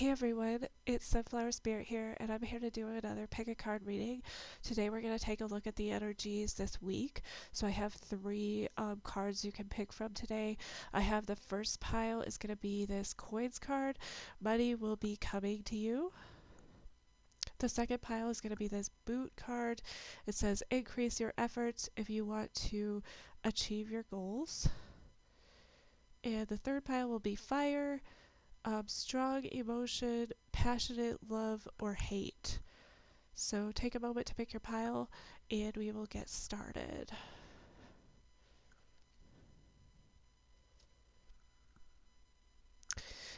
Hey everyone, it's Sunflower Spirit here, and I'm here to do another pick a card reading. Today we're going to take a look at the energies this week. So I have three cards you can pick from today. I have the first pile is going to be this coins card. Money will be coming to you. The second pile is going to be this boot card. It says increase your efforts if you want to achieve your goals. And the third pile will be fire. Strong emotion, passionate love, or hate. So take a moment to pick your pile and we will get started.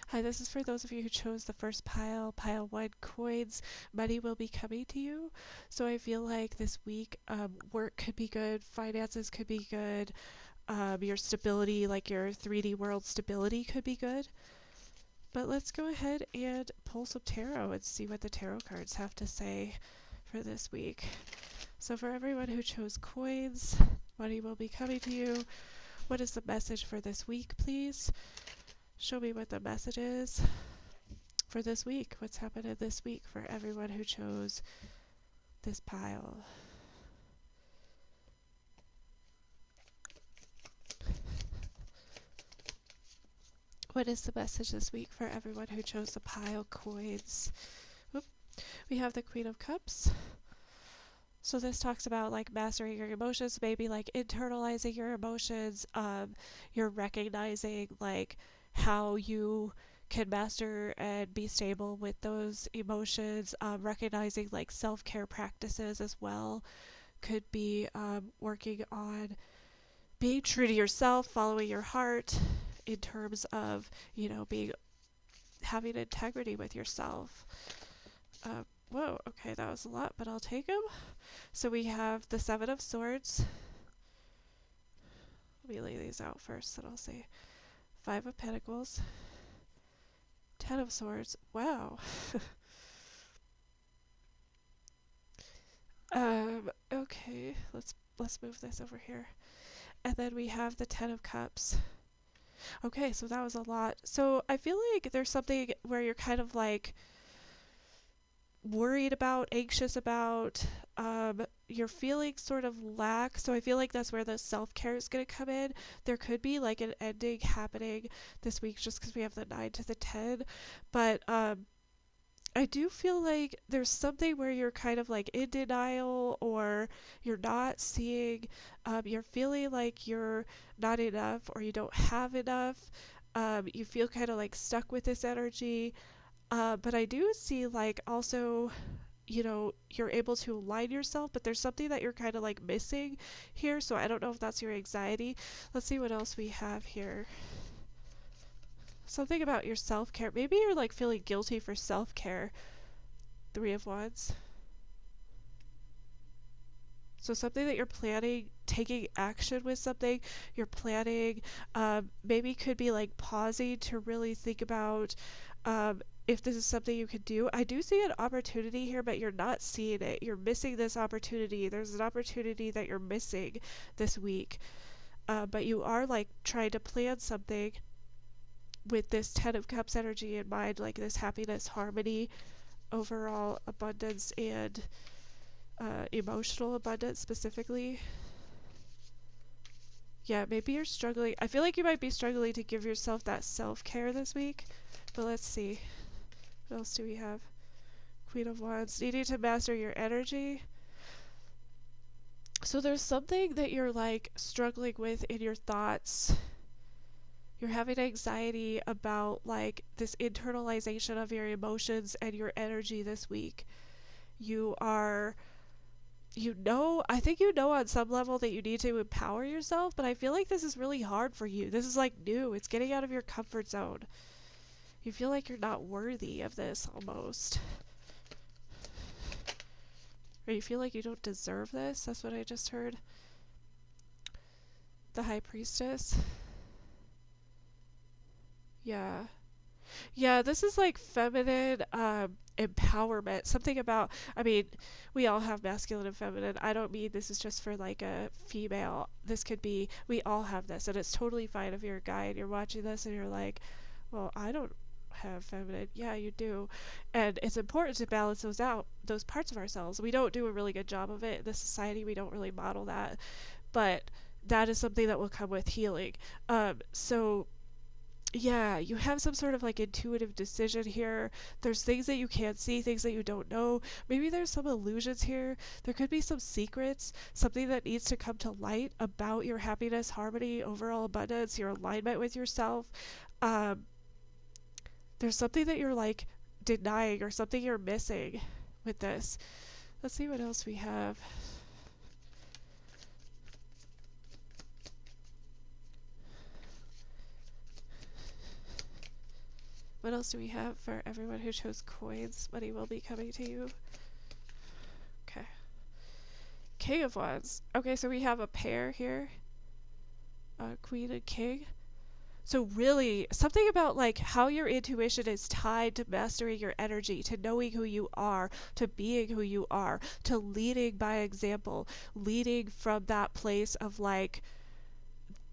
Hi, this is for those of you who chose the first pile, pile 1 coins. Money will be coming to you. So I feel like this week work could be good, finances could be good, your stability, like your 3D world stability could be good. But let's go ahead and pull some tarot and see what the tarot cards have to say for this week. So for everyone who chose coins, money will be coming to you. What is the message for this week, please? Show me what the message is for this week. What's happening this week for everyone who chose this pile? What is the message this week for everyone who chose the pile coins? Oop. We have the Queen of Cups. So this talks about like mastering your emotions, maybe like internalizing your emotions. You're recognizing like how you can master and be stable with those emotions. Recognizing like self-care practices as well. Could be working on being true to yourself, following your heart in terms of, having integrity with yourself. Whoa, okay, that was a lot, but I'll take them. So we have the Seven of Swords. Let me lay these out first, then I'll say Five of Pentacles, Ten of Swords. Wow. Okay, let's move this over here. And then we have the Ten of Cups. Okay, so that was a lot. So I feel like there's something where you're kind of like worried about, anxious about, you're feeling sort of lack. So I feel like that's where the self-care is going to come in. There could be like an ending happening this week just because we have the 9 to the 10. But I do feel like there's something where you're kind of like in denial or you're not seeing, you're feeling like you're not enough or you don't have enough. You feel kind of like stuck with this energy. But I do see like also, you're able to align yourself, but there's something that you're kind of like missing here. So I don't know if that's your anxiety. Let's see what else we have here. Something about your self-care. Maybe you're like feeling guilty for self-care. Three of Wands. So something that you're planning, taking action with something you're planning, maybe could be like pausing to really think about if this is something you could do. I do see an opportunity here, but you're not seeing it. You're missing this opportunity. There's an opportunity that you're missing this week. But you are like trying to plan something with this Ten of Cups energy in mind, like this happiness, harmony, overall abundance, and emotional abundance specifically. Yeah, maybe you're struggling. I feel like you might be struggling to give yourself that self-care this week. But let's see. What else do we have? Queen of Wands. Needing to master your energy. So there's something that you're like struggling with in your thoughts. You're having anxiety about like this internalization of your emotions and your energy this week. I think on some level that you need to empower yourself, but I feel like this is really hard for you. This is like new. It's getting out of your comfort zone. You feel like you're not worthy of this almost. Or you feel like you don't deserve this. That's what I just heard. The High Priestess. Yeah. Yeah, this is like feminine empowerment. Something about, I mean, we all have masculine and feminine. I don't mean this is just for like a female. This could be, we all have this, and it's totally fine if you're a guy and you're watching this and you're like, well, have feminine. Yeah, you do. And it's important to balance those out, those parts of ourselves. We don't do a really good job of it in this society. We don't really model that. But that is something that will come with healing. So yeah, you have some sort of like intuitive decision here. There's things that you can't see, things that you don't know. Maybe there's some illusions here. There could be some secrets, something that needs to come to light about your happiness, harmony, overall abundance, your alignment with yourself. Um, there's something that you're like denying or something you're missing with this. Let's see what else we have. What else do we have for everyone who chose coins? Money will be coming to you. Okay. King of Wands. Okay, so we have a pair here. Queen and King. So really, something about like how your intuition is tied to mastering your energy, to knowing who you are, to being who you are, to leading by example, leading from that place of like,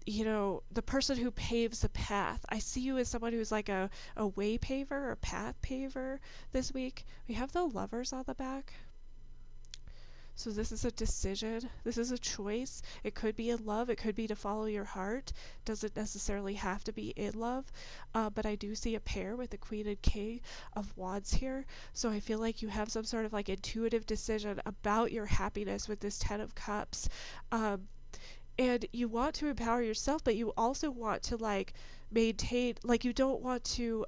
you know, the person who paves the path. I see you as someone who's like a way paver or path paver this week. We have the lovers on the back. So this is a decision. This is a choice. It could be in love. It could be to follow your heart. Doesn't necessarily have to be in love. But I do see a pair with the Queen and King of Wands here. So I feel like you have some sort of like intuitive decision about your happiness with this Ten of Cups. And you want to empower yourself, but you also want to like maintain, like you don't want to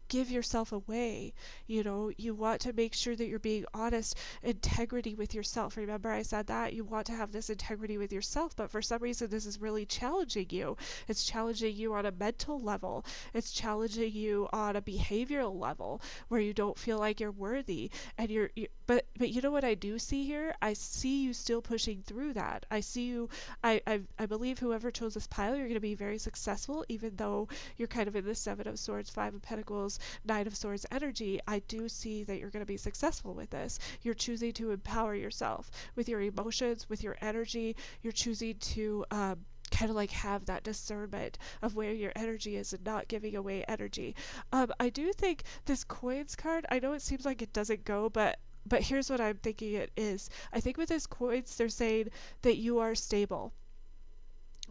give yourself away. You know, you want to make sure that you're being honest, integrity with yourself. Remember I said that you want to have this integrity with yourself, but for some reason this is really challenging you. It's challenging you on a mental level. It's challenging you on a behavioral level where you don't feel like you're worthy. And but you know what I do see here? I see you still pushing through that. I see you. I believe whoever chose this pile, you're going to be very successful, even though you're kind of in the Seven of Swords, Five of Pentacles, Nine of Swords energy. I do see that you're going to be successful with this. You're choosing to empower yourself with your emotions, with your energy. You're choosing to kind of like have that discernment of where your energy is and not giving away energy. I do think this coins card, I know it seems like it doesn't go, but here's what I'm thinking it is. I think with this coins, they're saying that you are stable.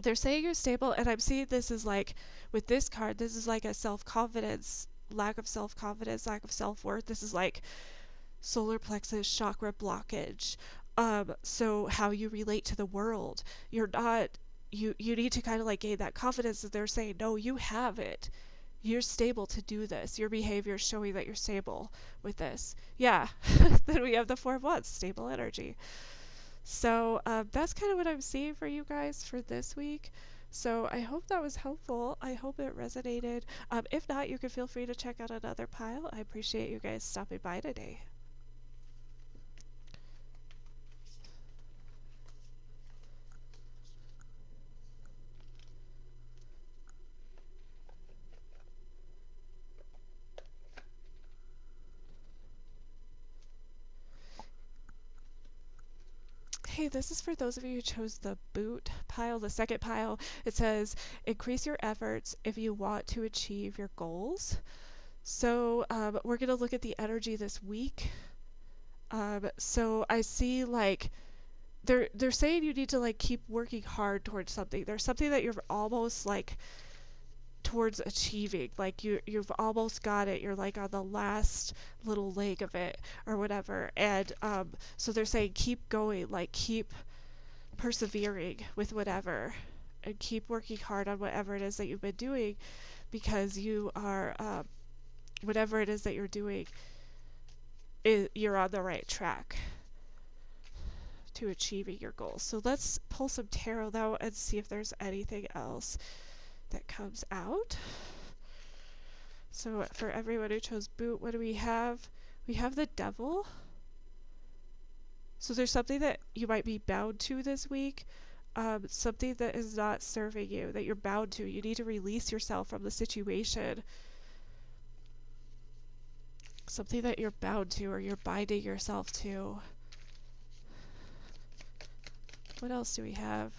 They're saying you're stable, and I'm seeing this as like, with this card, this is like a self-confidence, lack of self-confidence, lack of self-worth. This is like solar plexus chakra blockage. So how you relate to the world. You're not, you need to kind of like gain that confidence that they're saying, no, you have it. You're stable to do this. Your behavior is showing that you're stable with this. Yeah. Then we have the Four of Wands, stable energy. So that's kind of what I'm seeing for you guys for this week. So I hope that was helpful. I hope it resonated. If not, you can feel free to check out another pile. I appreciate you guys stopping by today. Hey, this is for those of you who chose the boot pile, the second pile. It says, increase your efforts if you want to achieve your goals. So we're going to look at the energy this week. So I see like they're saying you need to like keep working hard towards something. There's something that you're almost like towards achieving, like you've almost got it, you're like on the last little leg of it or whatever. And so they're saying keep going, like keep persevering with whatever, and keep working hard on whatever it is that you've been doing, because you are whatever it is that you're doing, you're on the right track to achieving your goals. So let's pull some tarot though and see if there's anything else that comes out. So for everyone who chose boot, what do we have? We have the Devil. So there's something that you might be bound to this week, something that is not serving you, that you're bound to. You need to release yourself from the situation. Something that you're bound to or you're binding yourself to. What else do we have?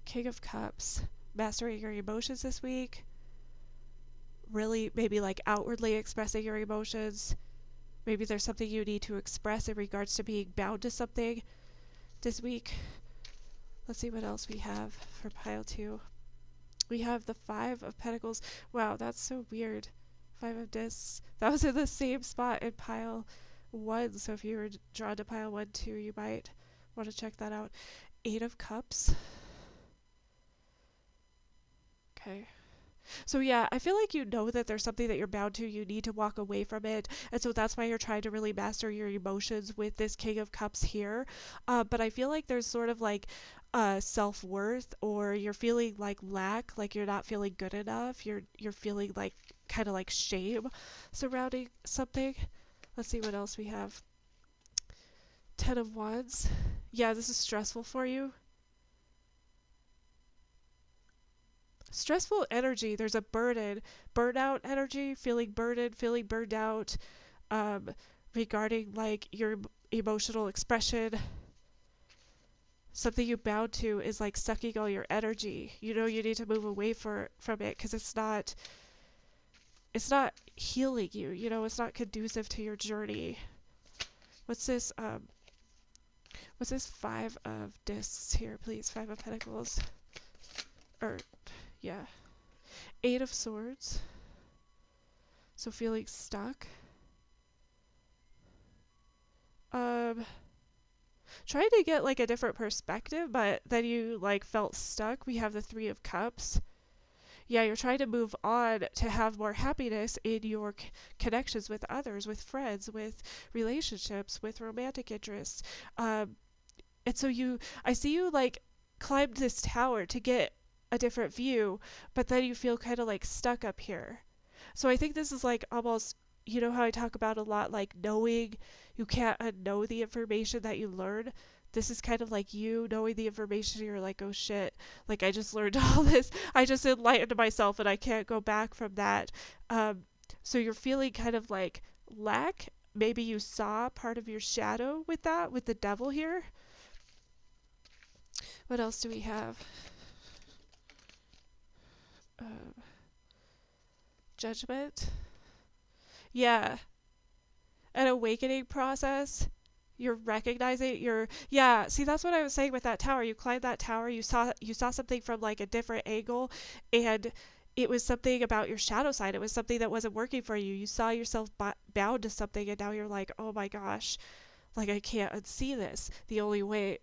King of Cups. Mastering your emotions this week. really maybe like outwardly expressing your emotions. Maybe there's something you need to express in regards to being bound to something this week. Let's see what else we have for pile 2. We have the 5 of Pentacles. Wow, that's so weird. 5 of Discs. That was in the same spot in pile 1, so if you were drawn to pile 1 too, you might want to check that out. 8 of Cups. Okay. So yeah, I feel like you know that there's something that you're bound to, you need to walk away from it, and so that's why you're trying to really master your emotions with this King of Cups here. But I feel like there's sort of like self-worth, or you're feeling like lack, like you're not feeling good enough, you're feeling like kind of like shame surrounding something. Let's see what else we have. 10 of Wands. Yeah, this is stressful for you. Stressful energy, there's a burnout energy, feeling burdened, feeling burned out, um, regarding like your emotional expression. Something you bound to is like sucking all your energy. You know, you need to move away from it, because it's not healing you, you know, it's not conducive to your journey. What's this 5 of Discs here, please? 5 of Pentacles. Or yeah. 8 of Swords. So feeling stuck. Trying to get like a different perspective, but then you like felt stuck. We have the 3 of Cups. Yeah, you're trying to move on to have more happiness in your connections with others, with friends, with relationships, with romantic interests. And so I see you like climb this tower to get a different view, but then you feel kind of like stuck up here. So I think this is like almost, you know how I talk about a lot like knowing you can't unknow the information that you learn? This is kind of like you knowing the information. You're like, oh shit, like I just learned all this. I just enlightened myself and I can't go back from that. So you're feeling kind of like lack. Maybe you saw part of your shadow with that, with the Devil here. What else do we have? Uh, Judgment. Yeah, an awakening process. You're recognizing yeah, see, that's what I was saying with that tower. You climbed that tower, you saw something from like a different angle, and it was something about your shadow side. It was something that wasn't working for you. You saw yourself bound to something, and now you're like, oh my gosh, like I can't unsee this. The only way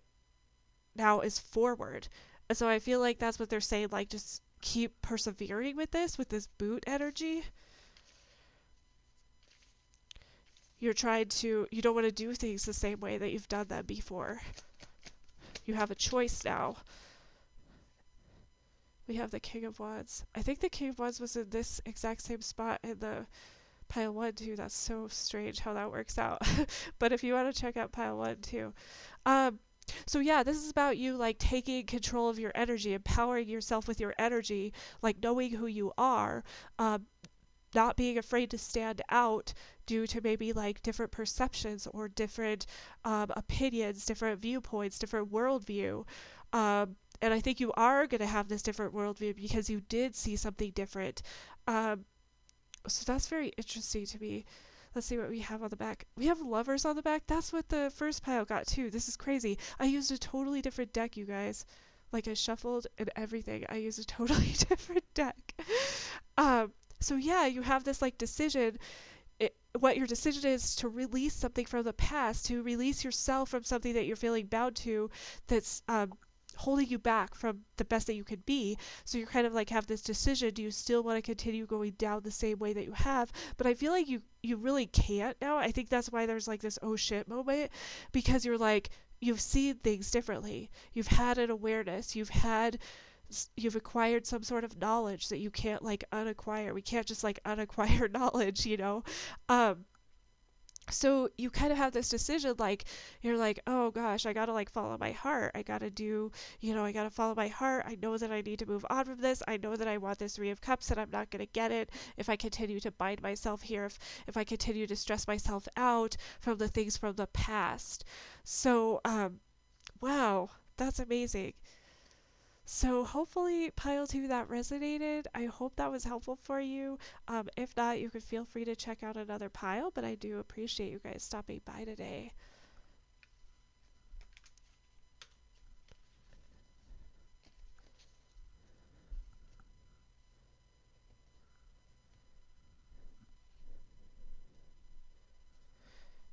now is forward. And so I feel like that's what they're saying, like just keep persevering with this boot energy. You don't want to do things the same way that you've done them before. You have a choice now. We have the King of Wands. I think the King of Wands was in this exact same spot in the pile 1 too. That's so strange how that works out. But if you want to check out pile 1 too. So yeah, this is about you like taking control of your energy, empowering yourself with your energy, like knowing who you are, not being afraid to stand out due to maybe like different perceptions or different opinions, different viewpoints, different worldview. And I think you are going to have this different worldview because you did see something different. So that's very interesting to me. Let's see what we have on the back. We have Lovers on the back. That's what the first pile got too. This is crazy. I used a totally different deck, you guys. Like I shuffled and everything. I used a totally different deck. So yeah, you have this like decision. What your decision is to release something from the past, to release yourself from something that you're feeling bound to, that's holding you back from the best that you could be. So you're kind of like have this decision. Do you still want to continue going down the same way that you have? But I feel like you really can't now. I think that's why there's like this oh shit moment, because you're like, you've seen things differently. You've had an awareness. You've acquired some sort of knowledge that you can't like unacquire. We can't just like unacquire knowledge, you know? So you kind of have this decision, like you're like, oh gosh, I gotta like follow my heart. I gotta do, I gotta follow my heart. I know that I need to move on from this. I know that I want this 3 of Cups and I'm not gonna get it if I continue to bind myself here, if I continue to stress myself out from the things from the past. So wow, that's amazing. So hopefully pile 2 that resonated. I hope that was helpful for you. If not, you could feel free to check out another pile, but I do appreciate you guys stopping by today.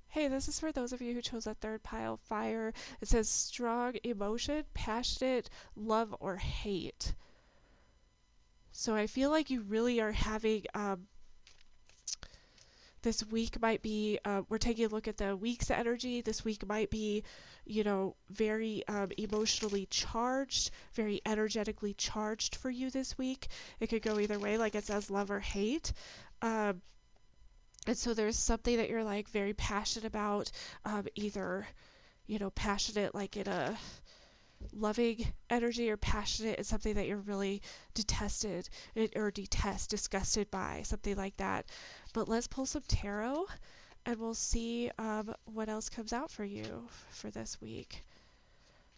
Hey, this is for those of you who chose a third pile, fire. It says strong emotion, passionate, love, or hate. So I feel like you really are having this week might be, we're taking a look at the week's energy. This week might be, very emotionally charged, very energetically charged for you this week. It could go either way, like it says love or hate. Um, and so there's something that you're like very passionate about, either, passionate like in a loving energy, or passionate is something that you're really disgusted by, something like that. But let's pull some tarot and we'll see what else comes out for you for this week.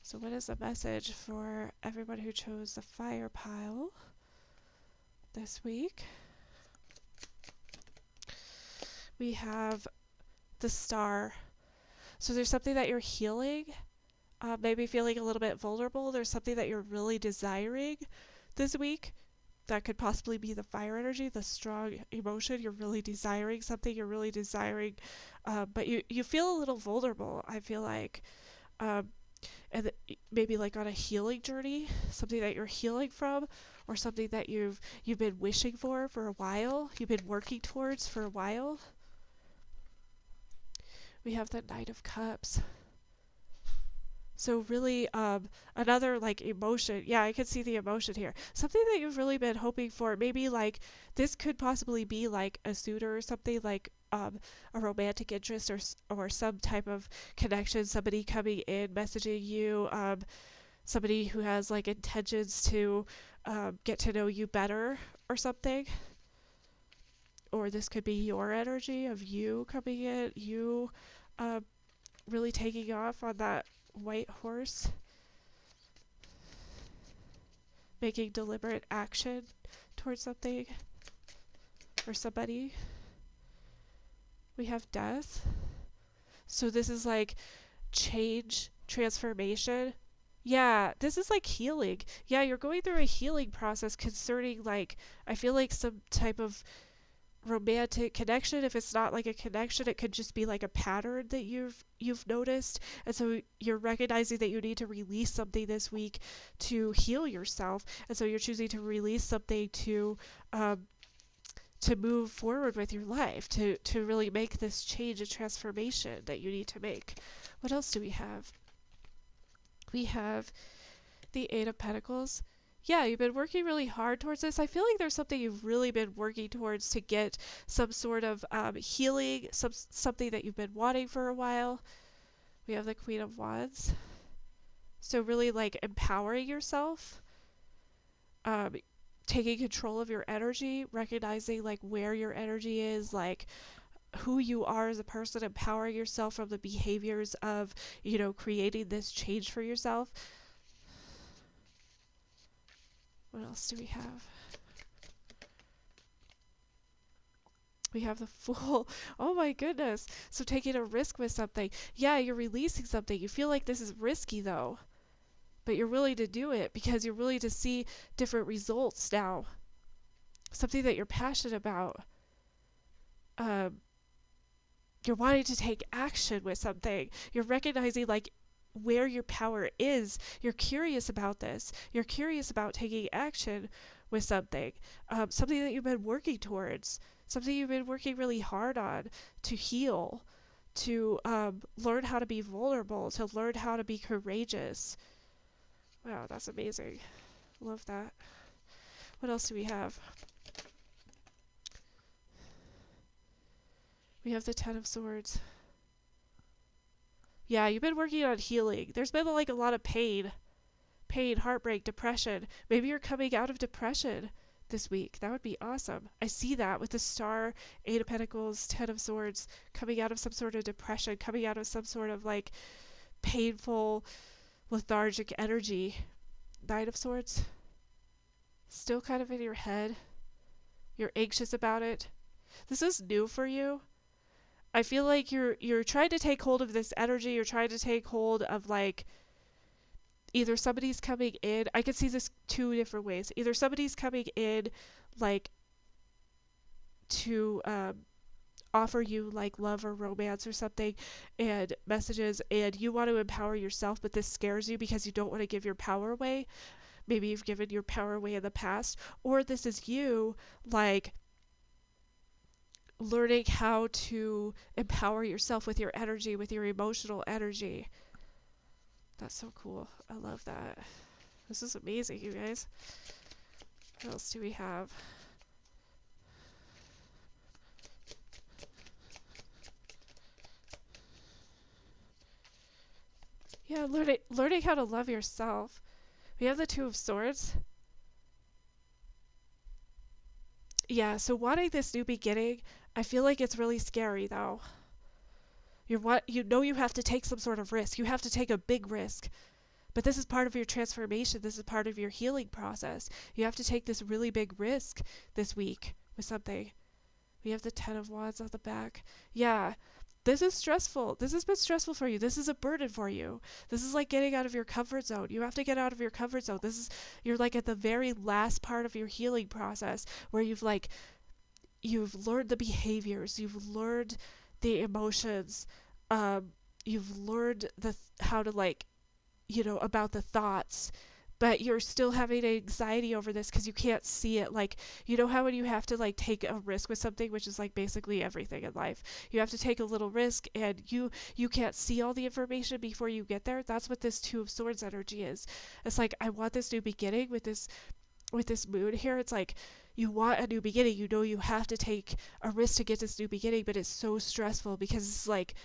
So what is the message for everyone who chose the fire pile this week? We have the star. So there's something that you're healing, maybe feeling a little bit vulnerable. There's something that you're really desiring this week. That could possibly be the fire energy, the strong emotion. You're really desiring something. You're really desiring, but you feel a little vulnerable, I feel like. And maybe like on a healing journey, something that you're healing from, or something that you've been wishing for a while, you've been working towards for a while. We have the Knight of Cups. So really, another like emotion. Yeah, I can see the emotion here. Something that you've really been hoping for. Maybe like this could possibly be like a suitor or something, like a romantic interest, or some type of connection. Somebody coming in, messaging you. Somebody who has like intentions to get to know you better or something. Or this could be your energy of you coming in, you really taking off on that white horse, making deliberate action towards something or somebody. We have death. So this is like change, transformation. Yeah, this is like healing. Yeah, you're going through a healing process concerning, like, I feel like some type of romantic connection. If it's not like a connection, it could just be like a pattern that you've noticed, and so you're recognizing that you need to release something this week to heal yourself, and so you're choosing to release something to move forward with your life, to really make this change and transformation that you need to make. What else do we have? We have the Eight of Pentacles. Yeah, you've been working really hard towards this. I feel like there's something you've really been working towards to get some sort of healing, something that you've been wanting for a while. We have the Queen of Wands. So really like empowering yourself, taking control of your energy, recognizing like where your energy is, like who you are as a person, empowering yourself from the behaviors of, creating this change for yourself. What else do we have? We have the Fool. Oh my goodness. So taking a risk with something. Yeah, you're releasing something. You feel like this is risky though, but you're willing to do it because you're willing to see different results now. Something that you're passionate about. You're wanting to take action with something. You're recognizing like where your power is. You're curious about this. You're curious about taking action with something. Something that you've been working towards. Something you've been working really hard on to heal. To learn how to be vulnerable. To learn how to be courageous. Wow, that's amazing. Love that. What else do we have? We have the Ten of Swords. Yeah, you've been working on healing. There's been like a lot of pain, heartbreak, depression. Maybe you're coming out of depression this week. That would be awesome. I see that with the Star, Eight of Pentacles, Ten of Swords, coming out of some sort of depression, coming out of some sort of like painful, lethargic energy Nine of Swords, still kind of in your head. You're anxious about it. This is new for you. I feel like you're trying to take hold of this energy. You're trying to take hold of like either somebody's coming in. I could see this two different ways. Either somebody's coming in like to offer you like love or romance or something and messages, and you want to empower yourself, but this scares you because you don't want to give your power away. Maybe you've given your power away in the past, or this is you like learning how to empower yourself with your energy, with your emotional energy. That's so cool. I love that. This is amazing, you guys. What else do we have? Yeah, learning how to love yourself. We have the Two of Swords. Yeah, so wanting this new beginning, I feel like it's really scary though. You know you have to take some sort of risk. You have to take a big risk. But this is part of your transformation. This is part of your healing process. You have to take this really big risk this week with something. We have the Ten of Wands on the back. Yeah, this is stressful. This has been stressful for you. This is a burden for you. This is like getting out of your comfort zone. You have to get out of your comfort zone. You're like at the very last part of your healing process where you've learned the behaviors, you've learned the emotions, you've learned how to like, about the thoughts, but you're still having anxiety over this because you can't see it. Like, you know how when you have to like take a risk with something, which is like basically everything in life, you have to take a little risk, and you can't see all the information before you get there. That's what this Two of Swords energy is. It's like, I want this new beginning with this moon here. It's like you want a new beginning. You know you have to take a risk to get this new beginning, but it's so stressful because it's like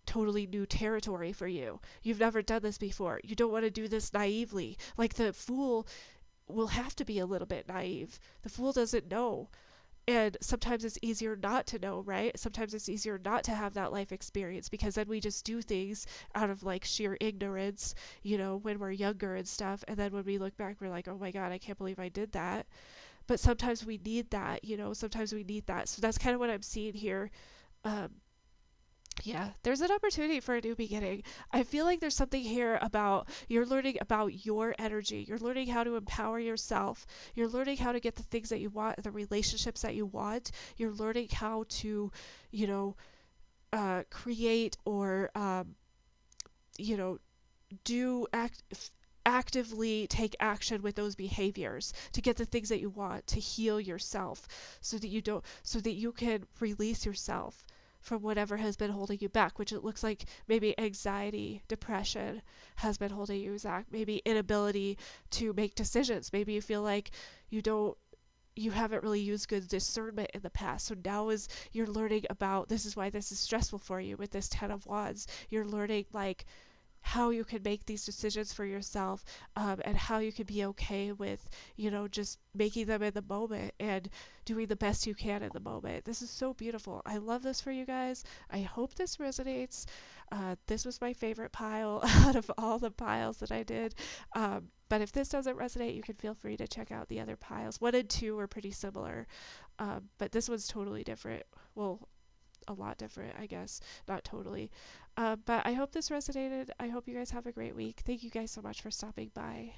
totally new territory for you. You've never done this before. You don't want to do this naively. Like the Fool will have to be a little bit naive. The Fool doesn't know. And sometimes it's easier not to know, right? Sometimes it's easier not to have that life experience because then we just do things out of like sheer ignorance, when we're younger and stuff. And then when we look back, we're like, oh my God, I can't believe I did that. But sometimes we need that, sometimes we need that. So that's kind of what I'm seeing here. Um, yeah, there's an opportunity for a new beginning. I feel like there's something here about you're learning about your energy. You're learning how to empower yourself. You're learning how to get the things that you want, the relationships that you want. You're learning how to, you know, create or, you know, do actively take action with those behaviors to get the things that you want, to heal yourself so that you can release yourself from whatever has been holding you back, which it looks like maybe anxiety, depression has been holding you back, maybe inability to make decisions. Maybe you feel like you haven't really used good discernment in the past. So now you're learning about, this is why this is stressful for you with this Ten of Wands. You're learning like how you can make these decisions for yourself, and how you can be okay with, just making them in the moment and doing the best you can in the moment. This is so beautiful. I love this for you guys. I hope this resonates. This was my favorite pile out of all the piles that I did. But if this doesn't resonate, you can feel free to check out the other piles. 1 and 2 were pretty similar, but this one's totally different. Well, a lot different, I guess. Not totally. But I hope this resonated. I hope you guys have a great week. Thank you guys so much for stopping by.